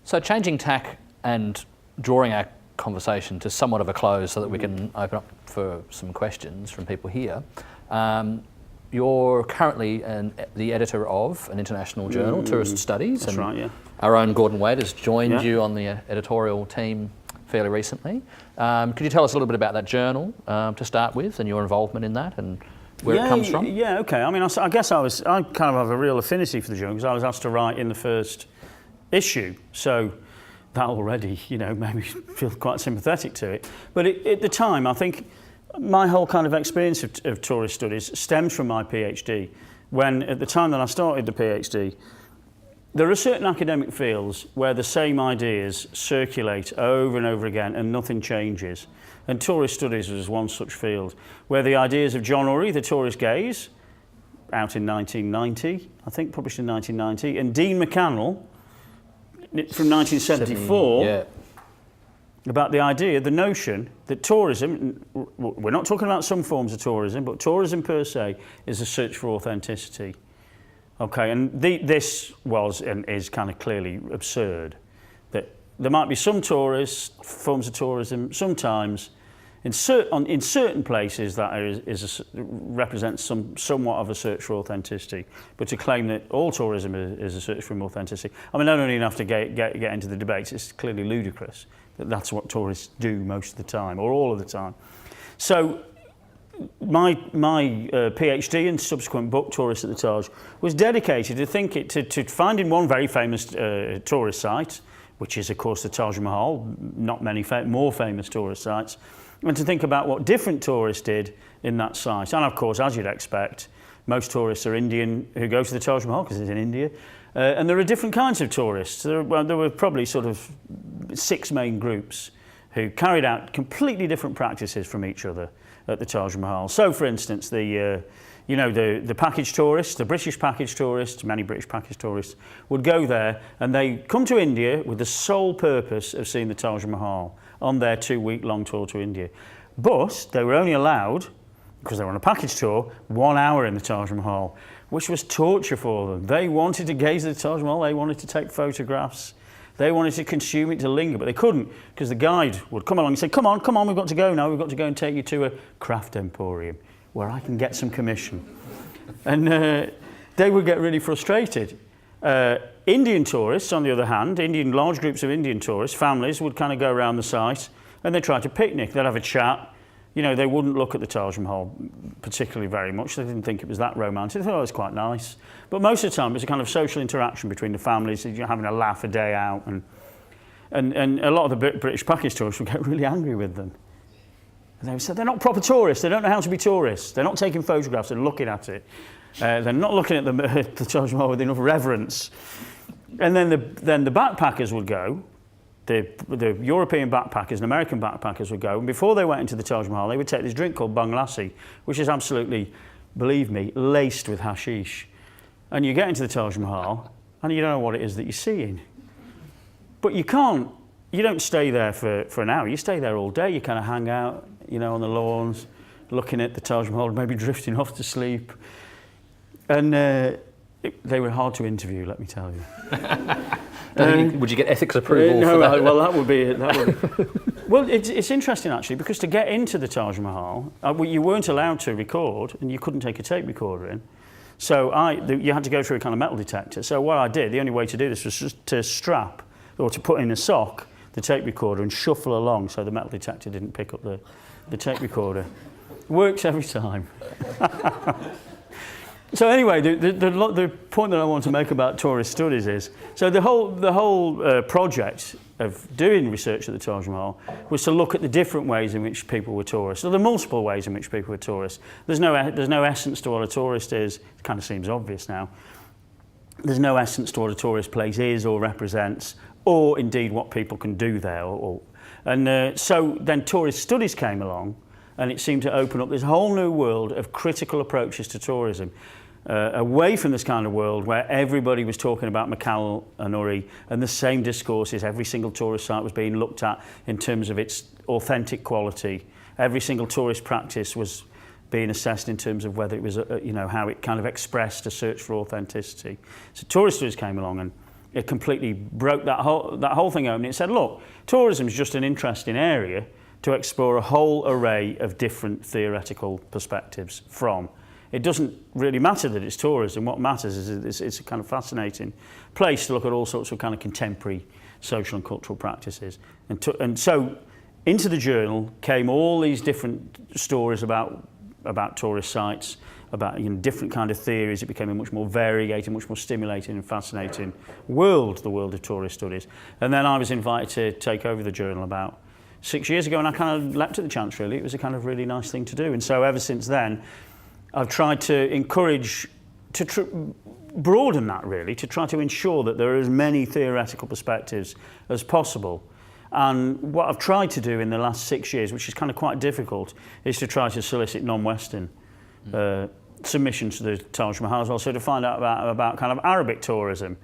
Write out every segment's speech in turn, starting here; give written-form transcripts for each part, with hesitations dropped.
So changing tack and drawing our conversation to somewhat of a close so that we can open up for some questions from people here. You're currently the editor of an international journal, Tourist Studies. That's right, yeah. Our own Gordon Wade has joined you on the editorial team fairly recently. Could you tell us a little bit about that journal to start with, and your involvement in that and where it comes from? Yeah, okay. I mean, I guess I kind of have a real affinity for the journal because I was asked to write in the first issue. So that already, made me feel quite sympathetic to it. But at the time, I think my whole kind of experience of tourist studies stems from my PhD. When, at the time that I started the PhD, there are certain academic fields where the same ideas circulate over and over again and nothing changes. And tourist studies was one such field, where the ideas of John Urry, the tourist gaze, out in 1990, I think published in 1990, and Dean McCannell, from 1974, about the idea, the notion that tourism, we're not talking about some forms of tourism, but tourism per se is a search for authenticity. Okay, and this was and is kind of clearly absurd, that there might be some forms of tourism, sometimes in certain places that represents somewhat of a search for authenticity, but to claim that all tourism is a search for authenticity, I mean, I don't even have to get into the debates. It's clearly ludicrous that that's what tourists do most of the time, or all of the time. So my PhD and subsequent book, Tourists at the Taj, was dedicated to finding one very famous tourist site, which is, of course, the Taj Mahal, not many more famous tourist sites, and to think about what different tourists did in that site. And, of course, as you'd expect, most tourists are Indian who go to the Taj Mahal because it's in India. And there are different kinds of tourists. There were probably sort of 6 main groups who carried out completely different practices from each other at the Taj Mahal. So, for instance, the package tourists, the British package tourists, many British package tourists, would go there and they come to India with the sole purpose of seeing the Taj Mahal on their 2-week-long tour to India. But they were only allowed, because they were on a package tour, 1 hour in the Taj Mahal, which was torture for them. They wanted to gaze at the Taj Mahal, they wanted to take photographs, they wanted to consume it, to linger, but they couldn't, because the guide would come along and say, come on, we've got to go now, we've got to go and take you to a craft emporium where I can get some commission. And they would get really frustrated. Indian tourists, on the other hand, large groups of Indian tourists, families would kind of go around the site and they'd try to picnic, they'd have a chat. They wouldn't look at the Taj Mahal particularly very much. They didn't think it was that romantic. They thought it was quite nice. But most of the time, it was a kind of social interaction between the families, having a laugh a day out. And a lot of the British package tourists would get really angry with them. And they would say, they're not proper tourists. They don't know how to be tourists. They're not taking photographs and looking at it. They're not looking at the Taj Mahal with enough reverence. And then the backpackers would go. The European backpackers and American backpackers would go, and before they went into the Taj Mahal, they would take this drink called bang lassi, which is absolutely, believe me, laced with hashish. And you get into the Taj Mahal, and you don't know what it is that you're seeing. But you don't stay there for an hour. You stay there all day. You kind of hang out, on the lawns, looking at the Taj Mahal, maybe drifting off to sleep. And they were hard to interview, let me tell you. Would you get ethics approval for that? Well, that would be it. Well, it's interesting, actually, because to get into the Taj Mahal, you weren't allowed to record, and you couldn't take a tape recorder in. So you had to go through a kind of metal detector. So what I did, the only way to do this was just to strap, or to put in a sock, the tape recorder and shuffle along so the metal detector didn't pick up the tape recorder. Works every time. So anyway, the point that I want to make about tourist studies is, so the whole project of doing research at the Taj Mahal was to look at the different ways in which people were tourists, or the multiple ways in which people were tourists. There's no essence to what a tourist is. It kind of seems obvious now. There's no essence to what a tourist place is or represents, or indeed what people can do there. So then tourist studies came along, and it seemed to open up this whole new world of critical approaches to tourism. Away from this kind of world where everybody was talking about McCannell and Urry and the same discourses. Every single tourist site was being looked at in terms of its authentic quality. Every single tourist practice was being assessed in terms of whether it was, how it kind of expressed a search for authenticity. So tourist studies came along, and it completely broke that whole thing open. It said, look, tourism is just an interesting area to explore a whole array of different theoretical perspectives from. It doesn't really matter that it's tourism. What matters is it's a kind of place to look at all sorts of kind of contemporary social and cultural practices. And so into the journal came all these different stories about tourist sites, about different kind of theories. It became a much more variegated, much more stimulating and fascinating world, the world of tourist studies. And then I was invited to take over the journal about 6 years ago, and I kind of leapt at the chance, really. It was a kind of really nice thing to do. And so ever since then, I've tried to encourage, broaden that really, to try to ensure that there are as many theoretical perspectives as possible. And what I've tried to do in the last 6 years, which is kind of quite difficult, is to try to solicit non-Western submissions to the Taj Mahal as well, so to find out about kind of Arabic tourism,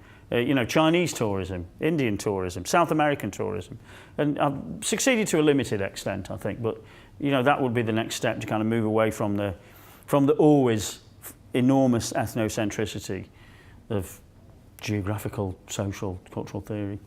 Chinese tourism, Indian tourism, South American tourism. And I've succeeded to a limited extent, I think, but that would be the next step, to kind of move away from the always enormous ethnocentricity of geographical, social, cultural theory.